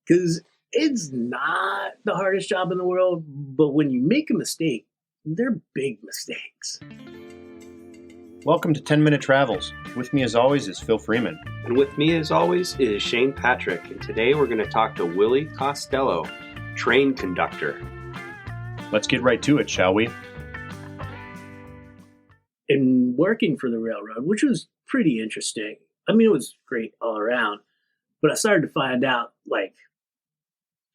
Because it's not the hardest job in the world, but when you make a mistake, they're big mistakes. Welcome to 10-Minute Travels. With me as always is Phil Freeman. And with me as always is Shane Patrick. And today we're going to talk to Willie Costello, train conductor. Let's get right to it, shall we? In working for the railroad, which was pretty interesting. I mean, it was great all around, but I started to find out,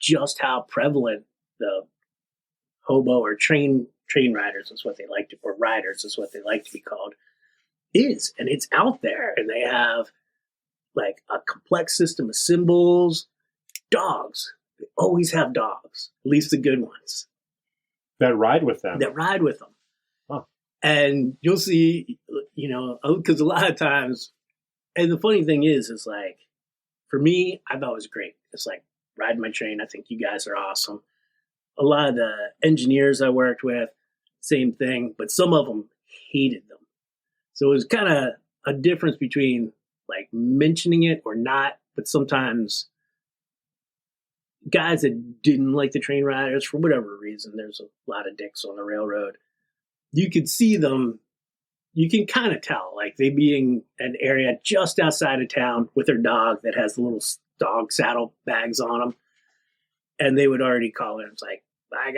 just how prevalent the hobo or train riders is what they like to, or riders is what they like to be called, is. And it's out there, and they have a complex system of symbols. Dogs. They always have dogs, at least the good ones. That ride with them. Huh. And you'll see, because a lot of times, and the funny thing is for me, I thought it was great. It's riding my train. I think you guys are awesome. A lot of the engineers I worked with, same thing, but some of them hated them. So it was kind of a difference between mentioning it or not, but sometimes guys that didn't like the train riders for whatever reason, there's a lot of dicks on the railroad. You could see them, you can kind of tell, they being an area just outside of town with their dog that has the little dog saddle bags on them. And they would already call it. It's I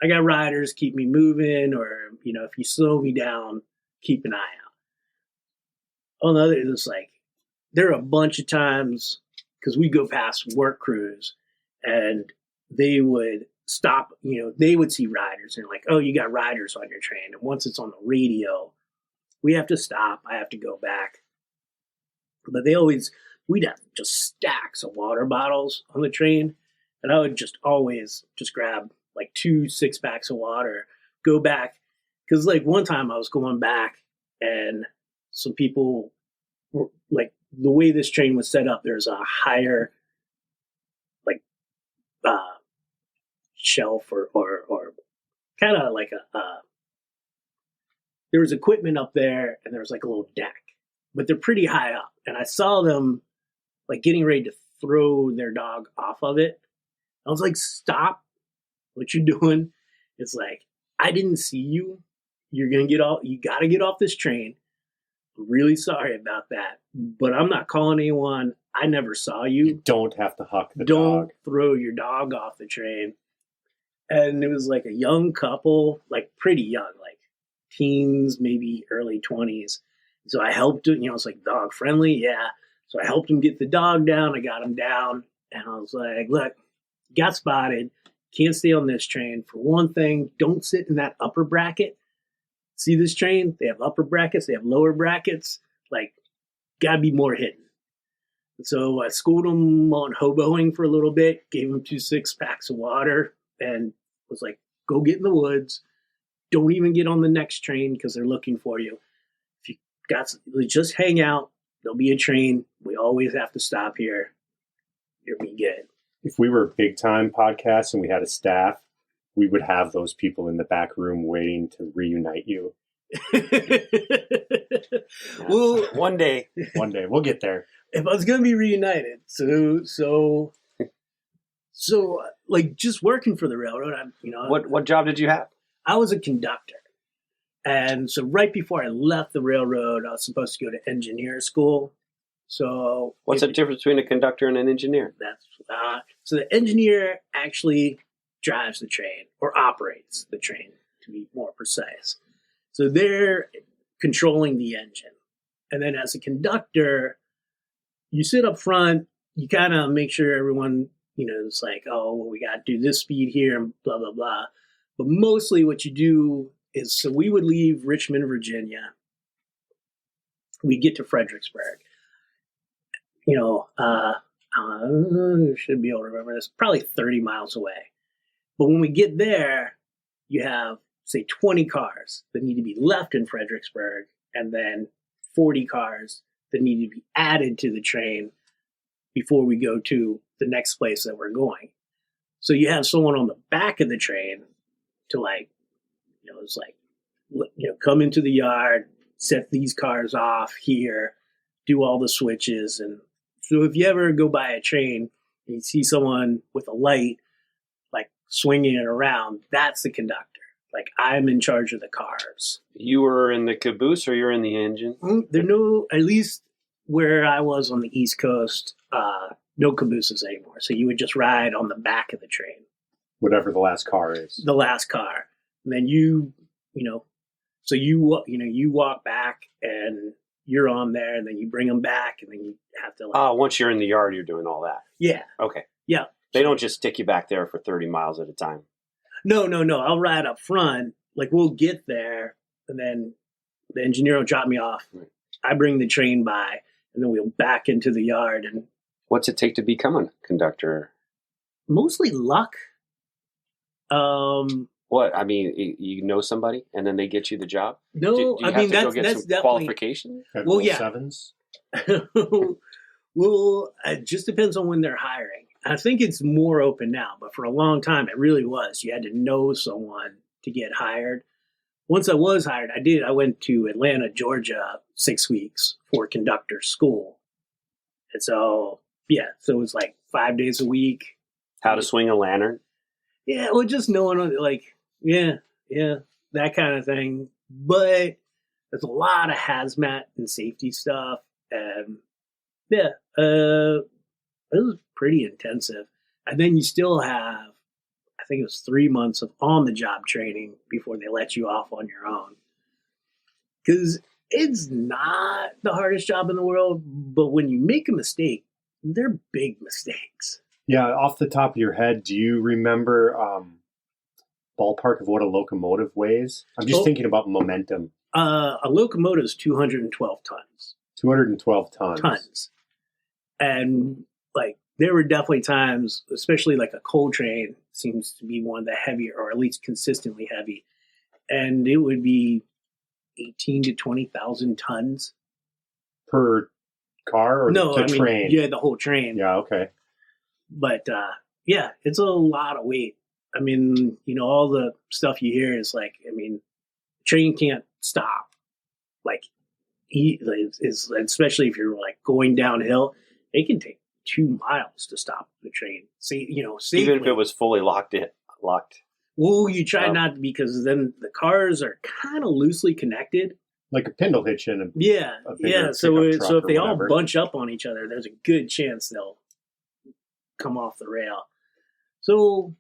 got riders, keep me moving, or, if you slow me down, keep an eye out. On the other, it's there are a bunch of times, because we go past work crews, and they would stop, they would see riders, and oh, you got riders on your train. And once it's on the radio, we have to stop. I have to go back. But we'd have just stacks of water bottles on the train. And I would just always just grab 2 6-packs of water, go back. Because one time I was going back, and some people were the way this train was set up, there's a higher shelf or kind of there was equipment up there, and there was a little deck, but they're pretty high up. And I saw them getting ready to throw their dog off of it. I was stop what you're doing. It's I didn't see you. You got to get off this train. I'm really sorry about that, but I'm not calling anyone. I never saw you. You don't have to huck the dog. Don't throw your dog off the train. And it was a young couple, pretty young, teens, maybe early 20s. So I helped him, it's dog friendly. Yeah. So I helped him get the dog down. I got him down, and I was look, got spotted. Can't stay on this train. For one thing, don't sit in that upper bracket. See this train? They have upper brackets. They have lower brackets. Gotta be more hidden. So I schooled him on hoboing for a little bit, gave him 2 6-packs of water, and was go get in the woods. Don't even get on the next train because they're looking for you. If you just hang out. There'll be a train. We always have to stop here. You'll be good. If we were a big time podcast and we had a staff, we would have those people in the back room waiting to reunite you. Well, one day we'll get there. If I was going to be reunited, so just working for the railroad, What job did you have? I was a conductor. And so right before I left the railroad, I was supposed to go to engineer school. So what's the difference between a conductor and an engineer? So the engineer actually drives the train, or operates the train, to be more precise. So they're controlling the engine. And then as a conductor, you sit up front, you kind of make sure everyone, it's oh, well, we got to do this speed here and blah, blah, blah. But mostly what you do is, so we would leave Richmond, Virginia. We get to Fredericksburg. Should be able to remember this, probably 30 miles away. But when we get there, you have, say, 20 cars that need to be left in Fredericksburg, and then 40 cars that need to be added to the train before we go to the next place that we're going. So you have someone on the back of the train to come into the yard, set these cars off here, do all the switches. And so if you ever go by a train You see someone with a light, like swinging it around, that's the conductor. Like, I'm in charge of the cars. You were in the caboose or you're in the engine? There no, at least where I was on the East Coast, no cabooses anymore. So you would just ride on the back of the train. Whatever the last car is. The last car. And then you walk back and you're on there, and then you bring them back, and then you have to once you're in the yard, you're doing all that. Yeah. Okay. Yeah. They don't just stick you back there for 30 miles at a time. No. I'll ride up front. Like, we'll get there, and then the engineer will drop me off. Right. I bring the train by, and then we'll back into the yard. And what's it take to become a conductor? Mostly luck. What? I mean, you know somebody, and then they get you the job? No, do you I have mean, to go that's get some definitely qualifications? Well, yeah. Sevens? Well, it just depends on when they're hiring. I think it's more open now, but for a long time, it really was. You had to know someone to get hired. Once I was hired, I went to Atlanta, Georgia, 6 weeks for conductor school. And so, yeah, so it was like 5 days a week. How to swing a lantern? Yeah, well, just knowing, like, yeah, that kind of thing. But there's a lot of hazmat and safety stuff. And yeah, it was pretty intensive. And then you still have, I think it was 3 months of on-the-job training before they let you off on your own. Because it's not the hardest job in the world, but when you make a mistake, they're big mistakes. Yeah, off the top of your head, do you remember ballpark of what a locomotive weighs? I'm just thinking about momentum. A locomotive is 212 tons. 212 tons. And, like, there were definitely times, especially like a coal train seems to be one of the heavier, or at least consistently heavy. And it would be 18 to 20,000 tons. Per car or the train? Yeah, the whole train. Yeah, okay. But, yeah, it's a lot of weight. I mean, all the stuff you hear is like, I mean, the train can't stop. Like, especially if you're like going downhill, it can take 2 miles to stop the train. See, safely. Even if it was fully locked. Well, you try not, because then the cars are kind of loosely connected. Like a pindle hitch in a So if they all bunch up on each other, there's a good chance they'll come off the rail. So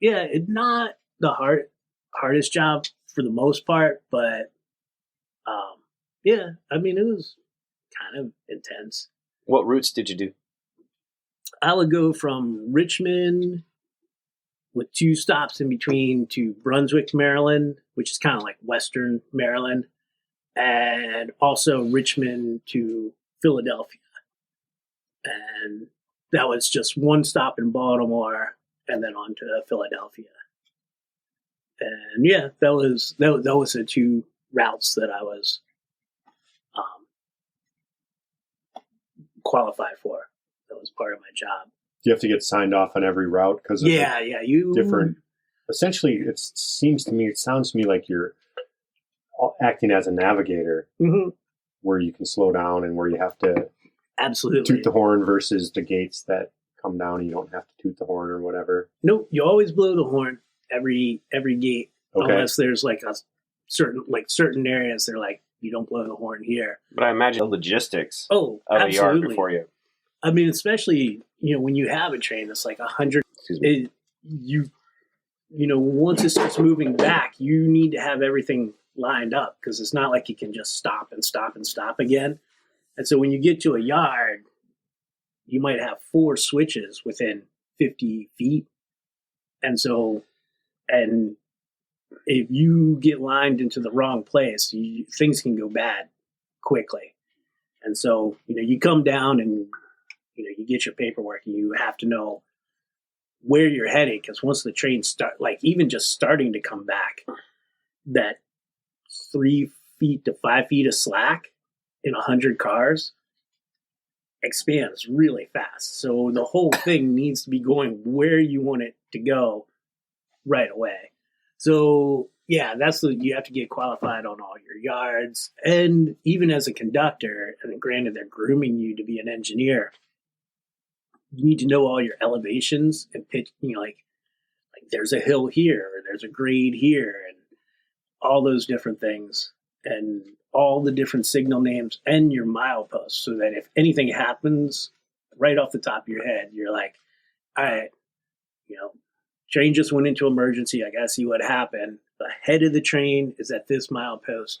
yeah, it's not the hardest job for the most part, but yeah, I mean, it was kind of intense. What routes did you do? I would go from Richmond with 2 stops in between to Brunswick, Maryland, which is kind of like Western Maryland, and also Richmond to Philadelphia. And that was just 1 stop in Baltimore and then on to Philadelphia. And yeah, that was the 2 routes that I was qualified for. That was part of my job. Do you have to get signed off on every route? Because different. Essentially, it sounds to me like you're acting as a navigator, where you can slow down and where you have to absolutely toot the horn versus the gates that come down and you don't have to toot the horn or whatever. Nope, you always blow the horn every gate, unless there's like a certain areas they're like, you don't blow the horn here. But I imagine the logistics of a yard before you. I mean, especially, when you have a train that's like 100, once it starts moving back, you need to have everything lined up, because it's not like you can just stop and stop and stop again. And so when you get to a yard, you might have 4 switches within 50 feet. And if you get lined into the wrong place, things can go bad quickly. And so, you come down and, you get your paperwork, and you have to know where you're heading, because once the train even just starting to come back, that 3 feet to 5 feet of slack in 100 cars expands really fast. So the whole thing needs to be going where you want it to go right away. So yeah, you have to get qualified on all your yards. And even as a conductor, and granted they're grooming you to be an engineer, you need to know all your elevations and pitch, like there's a hill here, or there's a grade here, and all those different things, and all the different signal names and your mileposts, so that if anything happens right off the top of your head, you're like, all right, train just went into emergency. I got to see what happened. The head of the train is at this milepost.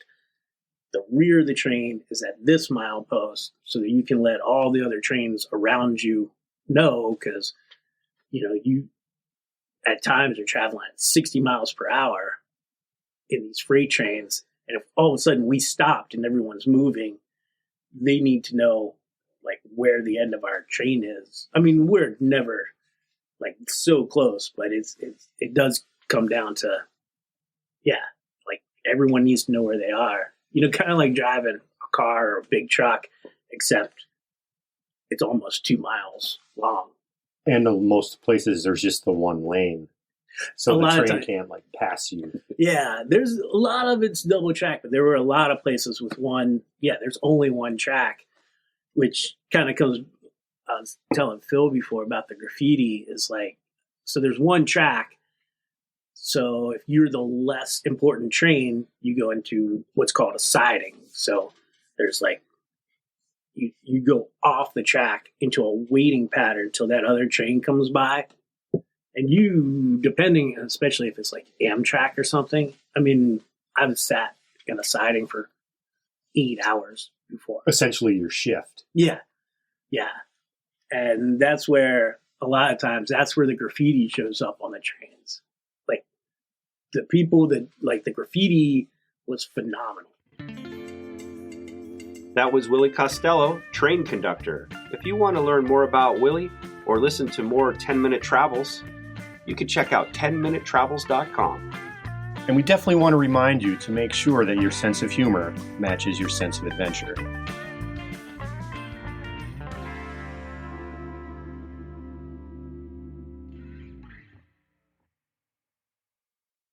The rear of the train is at this milepost, so that you can let all the other trains around you know, because, you at times are traveling at 60 miles per hour in these freight trains. And if all of a sudden we stopped and everyone's moving, they need to know like where the end of our train is. I mean, we're never like so close, but it does come down to, like everyone needs to know where they are. Kind of like driving a car or a big truck, except it's almost 2 miles long. And in most places, there's just the one lane. So the train can't like pass you. Yeah, there's a lot of it's double track, but there were a lot of places with there's only one track, which kind of comes, I was telling Phil before about the graffiti, is like, so there's one track. So if you're the less important train, you go into what's called a siding. So there's like, you go off the track into a waiting pattern till that other train comes by. And you, depending, especially if it's like Amtrak or something, I mean, I've sat in a siding for 8 hours before. Essentially your shift. Yeah. And that's where, a lot of times, that's where the graffiti shows up on the trains. Like, the people that, like, the graffiti was phenomenal. That was Willie Costello, train conductor. If you want to learn more about Willie or listen to more 10-minute travels, you can check out 10minutetravels.com. And we definitely want to remind you to make sure that your sense of humor matches your sense of adventure.